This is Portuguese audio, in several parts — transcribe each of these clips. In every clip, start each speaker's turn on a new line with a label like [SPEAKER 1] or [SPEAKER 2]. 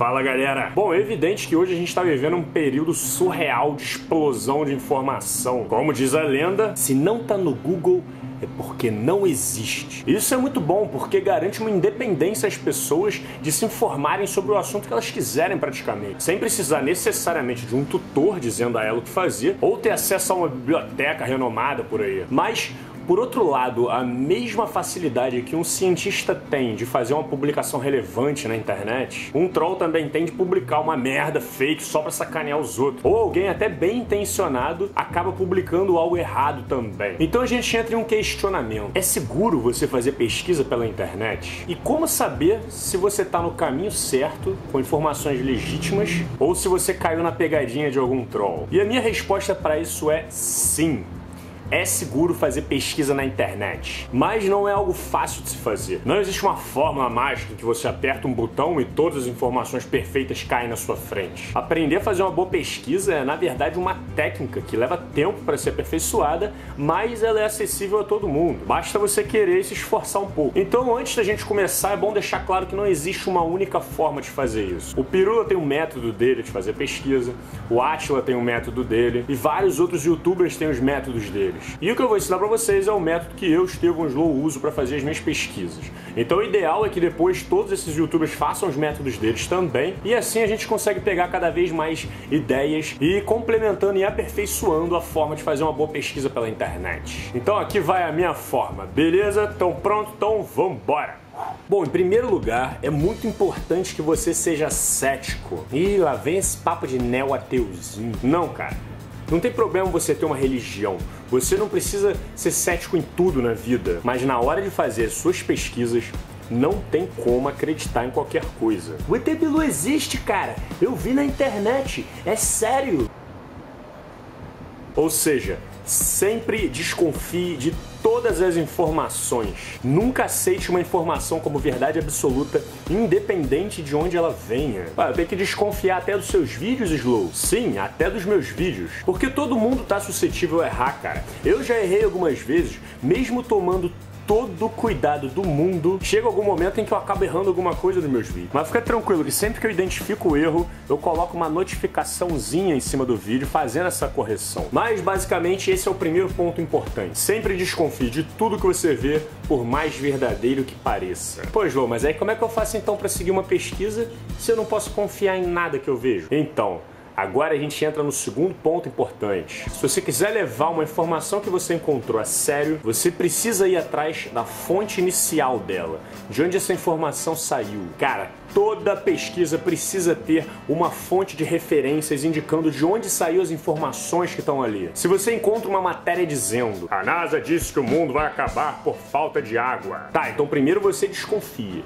[SPEAKER 1] Fala galera! Bom, é evidente que hoje a gente está vivendo um período surreal de explosão de informação. Como diz a lenda, se não tá no Google é porque não existe. Isso é muito bom porque garante uma independência às pessoas de se informarem sobre o assunto que elas quiserem praticamente, sem precisar necessariamente de um tutor dizendo a ela o que fazer ou ter acesso a uma biblioteca renomada por aí. Mas por outro lado, a mesma facilidade que um cientista tem de fazer uma publicação relevante na internet, um troll também tem de publicar uma merda fake só pra sacanear os outros. Ou alguém até bem intencionado acaba publicando algo errado também. Então a gente entra em um questionamento. É seguro você fazer pesquisa pela internet? E como saber se você tá no caminho certo, com informações legítimas, ou se você caiu na pegadinha de algum troll? E a minha resposta para isso é sim. É seguro fazer pesquisa na internet, mas não é algo fácil de se fazer. Não existe uma fórmula mágica que você aperta um botão e todas as informações perfeitas caem na sua frente. Aprender a fazer uma boa pesquisa é, na verdade, uma técnica que leva tempo para ser aperfeiçoada, mas ela é acessível a todo mundo. Basta você querer e se esforçar um pouco. Então, antes da gente começar, é bom deixar claro que não existe uma única forma de fazer isso. O Pirula tem um método dele de fazer pesquisa, o Átila tem um método dele, e vários outros youtubers têm os métodos deles. E o que eu vou ensinar para vocês é o método que eu, Estevão Slow, uso para fazer as minhas pesquisas. Então o ideal é que depois todos esses youtubers façam os métodos deles também, e assim a gente consegue pegar cada vez mais ideias e ir complementando e aperfeiçoando a forma de fazer uma boa pesquisa pela internet. Então aqui vai a minha forma, beleza? Então pronto? Então vambora! Bom, em primeiro lugar, é muito importante que você seja cético. Ih, lá vem esse papo de neo-ateuzinho. Não, cara. Não tem problema você ter uma religião. Você não precisa ser cético em tudo na vida. Mas na hora de fazer as suas pesquisas, não tem como acreditar em qualquer coisa. O ET Bilu existe, cara. Eu vi na internet. É sério. Ou seja, sempre desconfie de todas as informações. Nunca aceite uma informação como verdade absoluta, independente de onde ela venha. Eu tenho que desconfiar até dos seus vídeos, Slow. Sim, até dos meus vídeos. Porque todo mundo tá suscetível a errar, cara. Eu já errei algumas vezes, mesmo tomando todo o cuidado do mundo, chega algum momento em que eu acabo errando alguma coisa nos meus vídeos. Mas fica tranquilo que sempre que eu identifico o erro, eu coloco uma notificaçãozinha em cima do vídeo fazendo essa correção. Mas basicamente esse é o primeiro ponto importante. Sempre desconfie de tudo que você vê, por mais verdadeiro que pareça. Pô, João, mas aí como é que eu faço então para seguir uma pesquisa se eu não posso confiar em nada que eu vejo? Então, agora a gente entra no segundo ponto importante. Se você quiser levar uma informação que você encontrou a sério, você precisa ir atrás da fonte inicial dela, de onde essa informação saiu. Cara, toda pesquisa precisa ter uma fonte de referências indicando de onde saiu as informações que estão ali. Se você encontra uma matéria dizendo a NASA disse que o mundo vai acabar por falta de água. Tá, então primeiro você desconfia.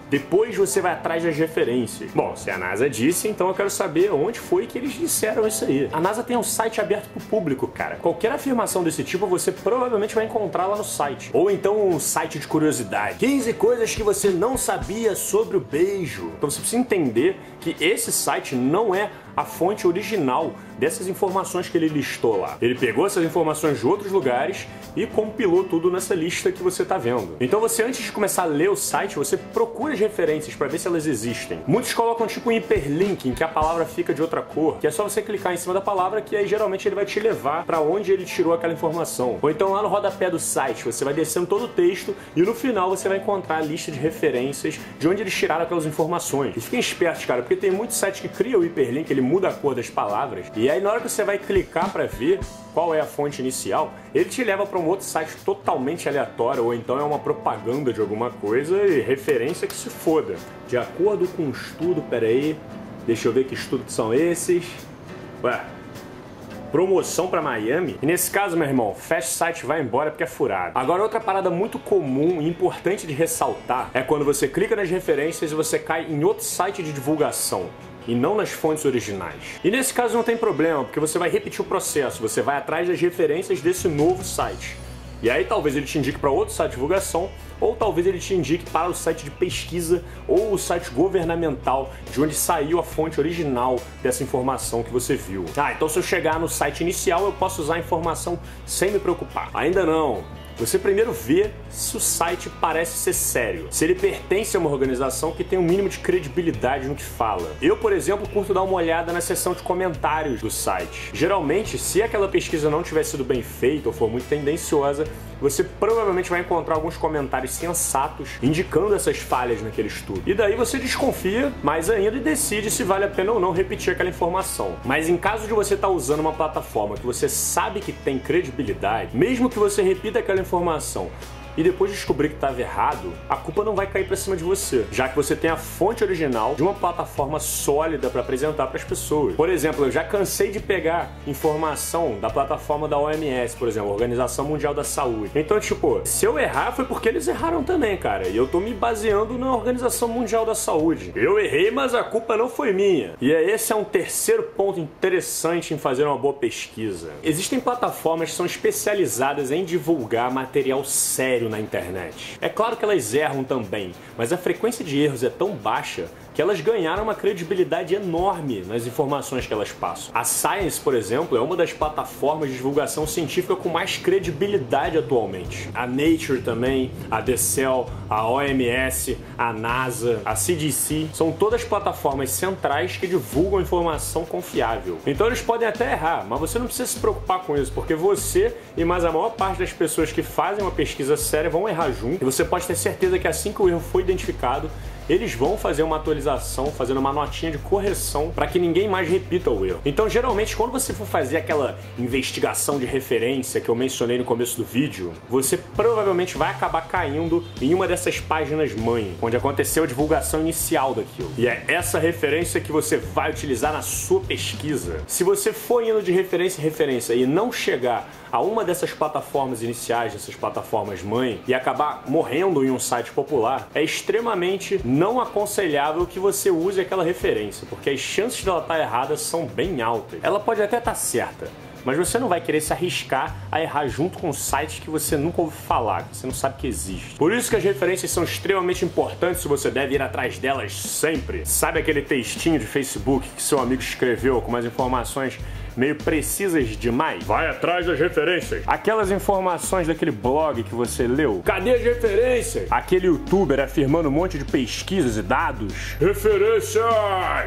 [SPEAKER 1] Depois você vai atrás das referências. Bom, se a NASA disse, então eu quero saber onde foi que eles disseram isso aí. A NASA tem um site aberto pro público, cara. Qualquer afirmação desse tipo você provavelmente vai encontrar lá no site. Ou então um site de curiosidade. 15 coisas que você não sabia sobre o beijo. Então você precisa entender que esse site não é a fonte original dessas informações que ele listou lá. Ele pegou essas informações de outros lugares e compilou tudo nessa lista que você tá vendo. Então você, antes de começar a ler o site, você procura as referências para ver se elas existem. Muitos colocam tipo um hiperlink em que a palavra fica de outra cor, que é só você clicar em cima da palavra que aí geralmente ele vai te levar para onde ele tirou aquela informação. Ou então lá no rodapé do site você vai descendo todo o texto e no final você vai encontrar a lista de referências de onde eles tiraram aquelas informações. E fiquem espertos, cara, porque tem muitos sites que criam o hiperlink, ele muda a cor das palavras, e aí na hora que você vai clicar para ver qual é a fonte inicial, ele te leva para um outro site totalmente aleatório, ou então é uma propaganda de alguma coisa e referência que se foda. De acordo com um estudo, peraí, deixa eu ver que estudos são esses. Ué, promoção para Miami? E nesse caso, meu irmão, fecha o site e vai embora porque é furado. Agora, outra parada muito comum e importante de ressaltar é quando você clica nas referências e você cai em outro site de divulgação e não nas fontes originais. E nesse caso não tem problema, porque você vai repetir o processo, você vai atrás das referências desse novo site. E aí talvez ele te indique para outro site de divulgação, ou talvez ele te indique para o site de pesquisa ou o site governamental de onde saiu a fonte original dessa informação que você viu. Então se eu chegar no site inicial eu posso usar a informação sem me preocupar. Ainda não. você primeiro vê se o site parece ser sério, se ele pertence a uma organização que tem um mínimo de credibilidade no que fala. Eu, por exemplo, curto dar uma olhada na seção de comentários do site. Geralmente, se aquela pesquisa não tiver sido bem feita ou for muito tendenciosa, você provavelmente vai encontrar alguns comentários sensatos indicando essas falhas naquele estudo. E daí você desconfia mais ainda e decide se vale a pena ou não repetir aquela informação. Mas em caso de você estar usando uma plataforma que você sabe que tem credibilidade, mesmo que você repita aquela informação e depois descobrir que estava errado, a culpa não vai cair para cima de você, já que você tem a fonte original de uma plataforma sólida para apresentar para as pessoas. Por exemplo, eu já cansei de pegar informação da plataforma da OMS, por exemplo, Organização Mundial da Saúde. Então, tipo, se eu errar foi porque eles erraram também, cara, e eu tô me baseando na Organização Mundial da Saúde. Eu errei, mas a culpa não foi minha. E esse é um terceiro ponto interessante em fazer uma boa pesquisa. Existem plataformas que são especializadas em divulgar material sério na internet. É claro que elas erram também, mas a frequência de erros é tão baixa que elas ganharam uma credibilidade enorme nas informações que elas passam. A Science, por exemplo, é uma das plataformas de divulgação científica com mais credibilidade atualmente. A Nature também, a The Cell, a OMS, a NASA, a CDC, são todas plataformas centrais que divulgam informação confiável. Então eles podem até errar, mas você não precisa se preocupar com isso, porque você e mais a maior parte das pessoas que fazem uma pesquisa séria vão errar junto, e você pode ter certeza que assim que o erro foi identificado, eles vão fazer uma atualização, fazendo uma notinha de correção para que ninguém mais repita o erro. Então, geralmente, quando você for fazer aquela investigação de referência que eu mencionei no começo do vídeo, você provavelmente vai acabar caindo em uma dessas páginas mãe, onde aconteceu a divulgação inicial daquilo. E é essa referência que você vai utilizar na sua pesquisa. Se você for indo de referência em referência e não chegar a uma dessas plataformas iniciais, dessas plataformas mãe, e acabar morrendo em um site popular, é extremamente não aconselhável que você use aquela referência, porque as chances dela estar errada são bem altas. Ela pode até estar certa, mas você não vai querer se arriscar a errar junto com sites que você nunca ouviu falar, que você não sabe que existe. Por isso que as referências são extremamente importantes e você deve ir atrás delas sempre. Sabe aquele textinho de Facebook que seu amigo escreveu com umas informações meio precisas demais? Vai atrás das referências. Aquelas informações daquele blog que você leu, cadê as referências? Aquele youtuber afirmando um monte de pesquisas e dados, referências!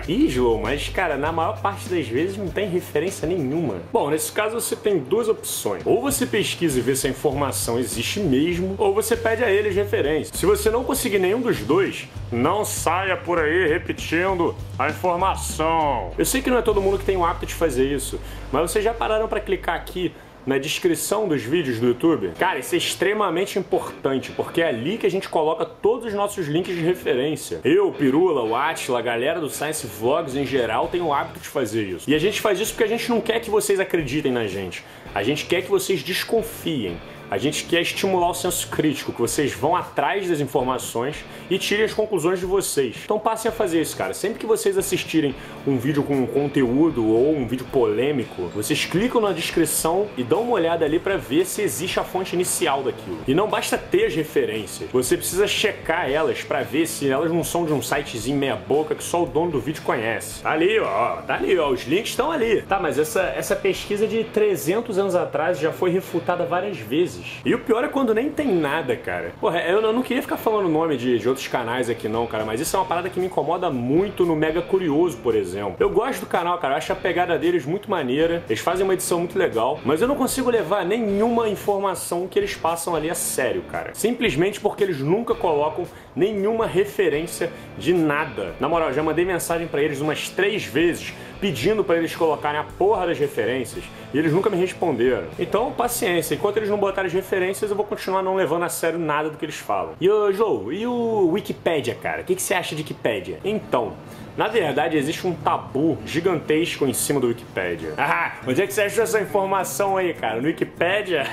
[SPEAKER 1] Ih, João, mas cara, na maior parte das vezes não tem referência nenhuma. Bom, nesse caso você tem duas opções. Ou você pesquisa e vê se a informação existe mesmo, ou você pede a eles referência. Se você não conseguir nenhum dos dois, não saia por aí repetindo a informação. Eu sei que não é todo mundo que tem o hábito de fazer isso, mas vocês já pararam para clicar aqui na descrição dos vídeos do YouTube? Cara, isso é extremamente importante, porque é ali que a gente coloca todos os nossos links de referência. Eu, Pirula, o Atila, a galera do Science Vlogs em geral tem o hábito de fazer isso. E a gente faz isso porque a gente não quer que vocês acreditem na gente. A gente quer que vocês desconfiem. A gente quer estimular o senso crítico, que vocês vão atrás das informações e tirem as conclusões de vocês. Então passem a fazer isso, cara. Sempre que vocês assistirem um vídeo com conteúdo ou um vídeo polêmico, vocês clicam na descrição e dão uma olhada ali para ver se existe a fonte inicial daquilo. E não basta ter as referências, você precisa checar elas para ver se elas não são de um sitezinho meia boca que só o dono do vídeo conhece. Tá ali, ó. Tá ali, ó. Os links estão ali. Tá, mas essa pesquisa de 300 anos atrás já foi refutada várias vezes. E o pior é quando nem tem nada, cara. Porra, eu não queria ficar falando o nome de outros canais aqui não, cara, mas isso é uma parada que me incomoda muito no Mega Curioso, por exemplo. Eu gosto do canal, cara, eu acho a pegada deles muito maneira, eles fazem uma edição muito legal, mas eu não consigo levar nenhuma informação que eles passam ali a sério, cara. Simplesmente porque eles nunca colocam nenhuma referência de nada. Na moral, já mandei mensagem pra eles umas 3 vezes, pedindo pra eles colocarem a porra das referências, e eles nunca me responderam. Então, paciência, enquanto eles não botarem as referências, eu vou continuar não levando a sério nada do que eles falam. E ô, Joe, e o Wikipedia, cara? O que você acha de Wikipedia? Então, na verdade, existe um tabu gigantesco em cima do Wikipedia. Ah, onde é que você achou essa informação aí, cara? No Wikipedia?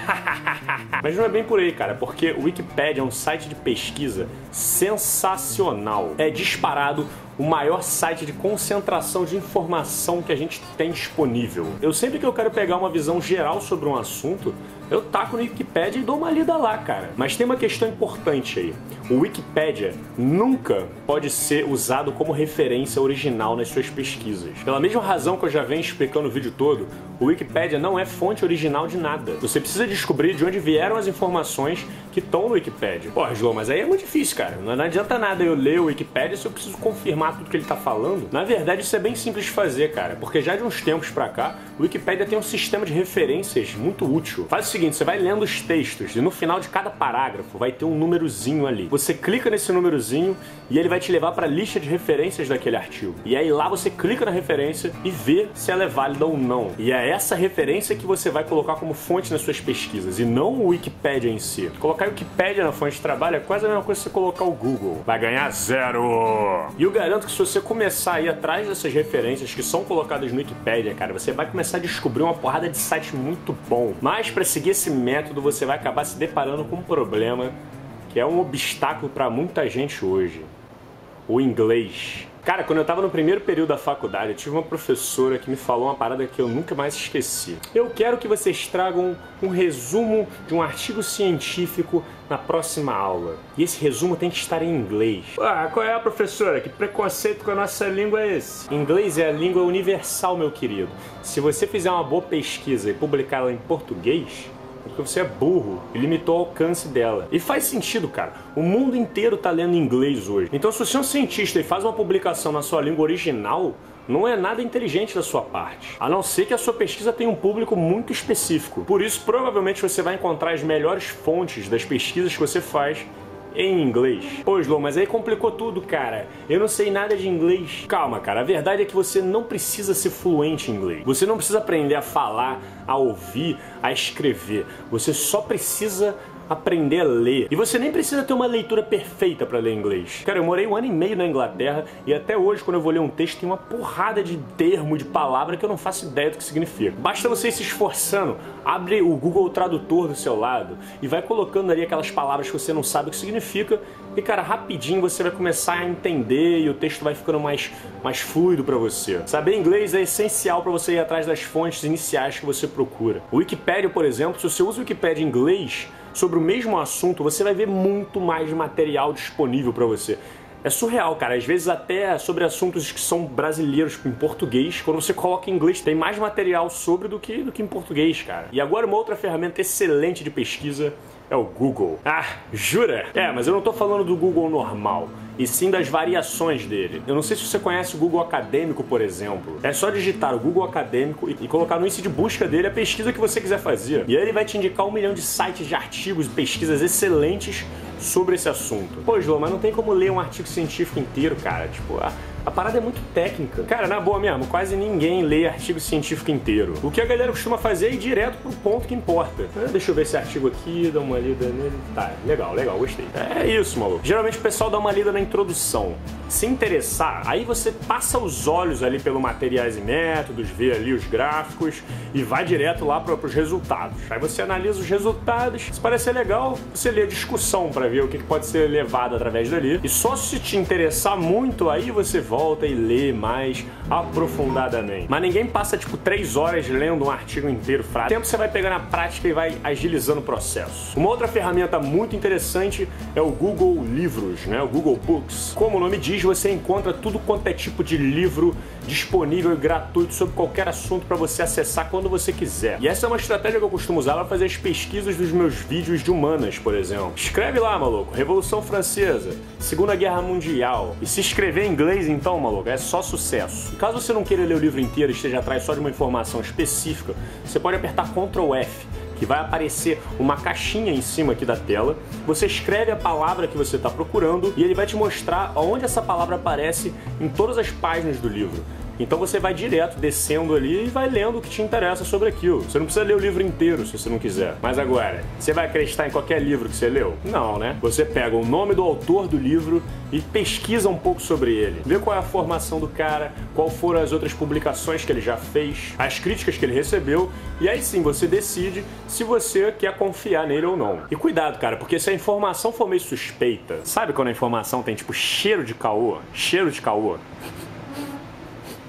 [SPEAKER 1] Mas não é bem por aí, cara, porque o Wikipedia é um site de pesquisa sensacional. É disparado o maior site de concentração de informação que a gente tem disponível. Eu sempre que eu quero pegar uma visão geral sobre um assunto, eu taco no Wikipedia e dou uma lida lá, cara. Mas tem uma questão importante aí. O Wikipedia nunca pode ser usado como referência original nas suas pesquisas. Pela mesma razão que eu já venho explicando o vídeo todo, o Wikipedia não é fonte original de nada. Você precisa descobrir de onde vieram as informações que estão no Wikipedia. Pô, João, mas aí é muito difícil, cara. Não adianta nada eu ler o Wikipedia se eu preciso confirmar tudo que ele tá falando. Na verdade, isso é bem simples de fazer, cara. Porque já de uns tempos pra cá, o Wikipedia tem um sistema de referências muito útil. Faz o seguinte, você vai lendo os textos e no final de cada parágrafo vai ter um númerozinho ali. Você clica nesse númerozinho e ele vai te levar para a lista de referências daquele artigo. E aí lá você clica na referência e vê se ela é válida ou não. E é essa referência que você vai colocar como fonte nas suas pesquisas e não o Wikipedia em si. Colocar o Wikipedia na fonte de trabalho é quase a mesma coisa que você colocar o Google. Vai ganhar 0! E eu garanto que se você começar a ir atrás dessas referências que são colocadas no Wikipedia, cara, você vai começar a descobrir uma porrada de site muito bom. Mas para seguir esse método, você vai acabar se deparando com um problema que é um obstáculo para muita gente hoje. O inglês. Cara, quando eu tava no primeiro período da faculdade, eu tive uma professora que me falou uma parada que eu nunca mais esqueci. Eu quero que vocês tragam um resumo de um artigo científico na próxima aula. E esse resumo tem que estar em inglês. Ah, qual é, professora? Que preconceito com a nossa língua é esse? Inglês é a língua universal, meu querido. Se você fizer uma boa pesquisa e publicar ela em português, porque você é burro e limitou o alcance dela. E faz sentido, cara. O mundo inteiro tá lendo inglês hoje. Então se você é um cientista e faz uma publicação na sua língua original, não é nada inteligente da sua parte. A não ser que a sua pesquisa tenha um público muito específico. Por isso, provavelmente você vai encontrar as melhores fontes das pesquisas que você faz em inglês. Pô, Slow, mas aí complicou tudo, cara. Eu não sei nada de inglês. Calma, cara. A verdade é que você não precisa ser fluente em inglês. Você não precisa aprender a falar, a ouvir, a escrever. Você só precisa aprender a ler. E você nem precisa ter uma leitura perfeita para ler inglês. Cara, eu morei 1 ano e meio na Inglaterra e até hoje, quando eu vou ler um texto, tem uma porrada de termo, de palavra que eu não faço ideia do que significa. Basta você ir se esforçando, abre o Google Tradutor do seu lado e vai colocando ali aquelas palavras que você não sabe o que significa e, cara, rapidinho você vai começar a entender e o texto vai ficando mais fluido para você. Saber inglês é essencial para você ir atrás das fontes iniciais que você procura. O Wikipedia, por exemplo, se você usa o Wikipedia em inglês, sobre o mesmo assunto, você vai ver muito mais material disponível para você. É surreal, cara. Às vezes até sobre assuntos que são brasileiros em português, quando você coloca em inglês, tem mais material sobre do que em português, cara. E agora uma outra ferramenta excelente de pesquisa é o Google. Ah, jura? É, mas eu não tô falando do Google normal, e sim das variações dele. Eu não sei se você conhece o Google Acadêmico, por exemplo. É só digitar o Google Acadêmico e colocar no índice de busca dele a pesquisa que você quiser fazer. E aí ele vai te indicar 1 milhão de sites de artigos e pesquisas excelentes sobre esse assunto. Pô, João, mas não tem como ler um artigo científico inteiro, cara. Tipo, a parada é muito técnica. Cara, na boa mesmo, quase ninguém lê artigo científico inteiro. O que a galera costuma fazer é ir direto pro ponto que importa. Deixa eu ver esse artigo aqui, dar uma lida nele. Tá, legal, gostei. É isso, maluco. Geralmente o pessoal dá uma lida na introdução. Se interessar, aí você passa os olhos ali pelo materiais e métodos, vê ali os gráficos e vai direto lá pros resultados. Aí você analisa os resultados, se parecer legal, você lê a discussão para ver o que pode ser levado através dali. E só se te interessar muito, aí você volta e lê mais aprofundadamente. Mas ninguém passa tipo 3 horas lendo um artigo inteiro fraco. O tempo você vai pegar na prática e vai agilizando o processo. Uma outra ferramenta muito interessante é o Google Livros, né? O Google Books. Como o nome diz, você encontra tudo quanto é tipo de livro disponível e gratuito sobre qualquer assunto para você acessar quando você quiser. E essa é uma estratégia que eu costumo usar para fazer as pesquisas dos meus vídeos de humanas, por exemplo. Escreve lá, maluco, Revolução Francesa, Segunda Guerra Mundial. E se escrever em inglês, então, maluco, é só sucesso. Caso você não queira ler o livro inteiro e esteja atrás só de uma informação específica, você pode apertar Ctrl F, que vai aparecer uma caixinha em cima aqui da tela. Você escreve a palavra que você está procurando e ele vai te mostrar onde essa palavra aparece em todas as páginas do livro. Então você vai direto descendo ali e vai lendo o que te interessa sobre aquilo. Você não precisa ler o livro inteiro se você não quiser. Mas agora, você vai acreditar em qualquer livro que você leu? Não, né? Você pega o nome do autor do livro e pesquisa um pouco sobre ele. Vê qual é a formação do cara, qual foram as outras publicações que ele já fez, as críticas que ele recebeu, e aí sim você decide se você quer confiar nele ou não. E cuidado, cara, porque se a informação for meio suspeita, sabe quando a informação tem tipo cheiro de caô? Cheiro de caô.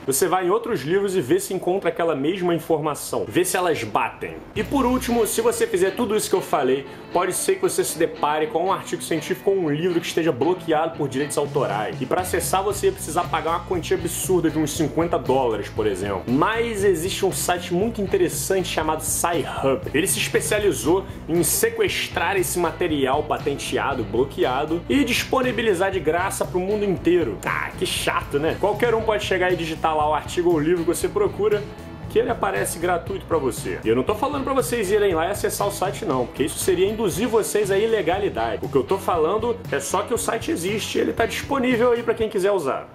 [SPEAKER 1] Você vai em outros livros e vê se encontra aquela mesma informação, vê se elas batem. E por último, se você fizer tudo isso que eu falei, pode ser que você se depare com um artigo científico ou um livro que esteja bloqueado por direitos autorais. E para acessar você ia precisar pagar uma quantia absurda de uns $50, por exemplo. Mas existe um site muito interessante chamado Sci-Hub. Ele se especializou em sequestrar esse material patenteado, bloqueado e disponibilizar de graça para o mundo inteiro. Ah, que chato, né? Qualquer um pode chegar e digitar lá o artigo ou o livro que você procura, que ele aparece gratuito para você. E eu não tô falando para vocês irem lá e acessar o site não, porque isso seria induzir vocês à ilegalidade. O que eu tô falando é só que o site existe e ele tá disponível aí para quem quiser usar.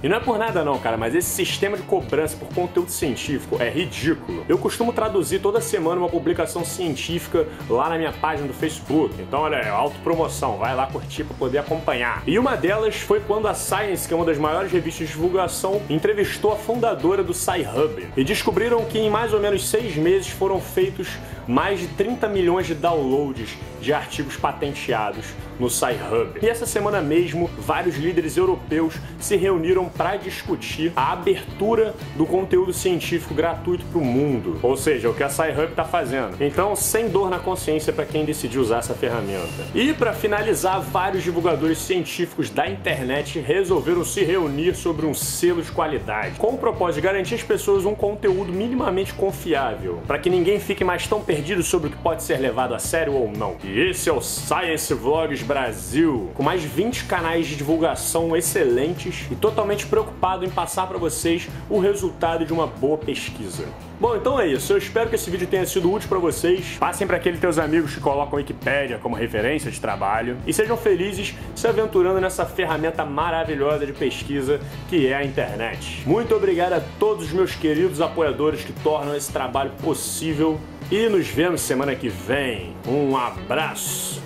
[SPEAKER 1] E não é por nada não, cara, mas esse sistema de cobrança por conteúdo científico é ridículo. Eu costumo traduzir toda semana uma publicação científica lá na minha página do Facebook. Então, olha, é autopromoção, vai lá curtir para poder acompanhar. E uma delas foi quando a Science, que é uma das maiores revistas de divulgação, entrevistou a fundadora do Sci-Hub. E descobriram que em mais ou menos 6 meses foram feitos mais de 30 milhões de downloads de artigos patenteados no Sci-Hub. E essa semana mesmo, vários líderes europeus se reuniram para discutir a abertura do conteúdo científico gratuito para o mundo. Ou seja, o que a Sci-Hub está fazendo. Então, sem dor na consciência para quem decidiu usar essa ferramenta. E para finalizar, vários divulgadores científicos da internet resolveram se reunir sobre um selo de qualidade, com o propósito de garantir às pessoas um conteúdo minimamente confiável, para que ninguém fique mais tão perdido sobre o que pode ser levado a sério ou não. E esse é o Science Vlogs Brasil, com mais de 20 canais de divulgação excelentes e totalmente preocupado em passar para vocês o resultado de uma boa pesquisa. Bom, então é isso. Eu espero que esse vídeo tenha sido útil para vocês. Passem para aqueles teus amigos que colocam a Wikipédia como referência de trabalho e sejam felizes se aventurando nessa ferramenta maravilhosa de pesquisa que é a internet. Muito obrigado a todos os meus queridos apoiadores que tornam esse trabalho possível e nos vemos semana que vem. Um abraço!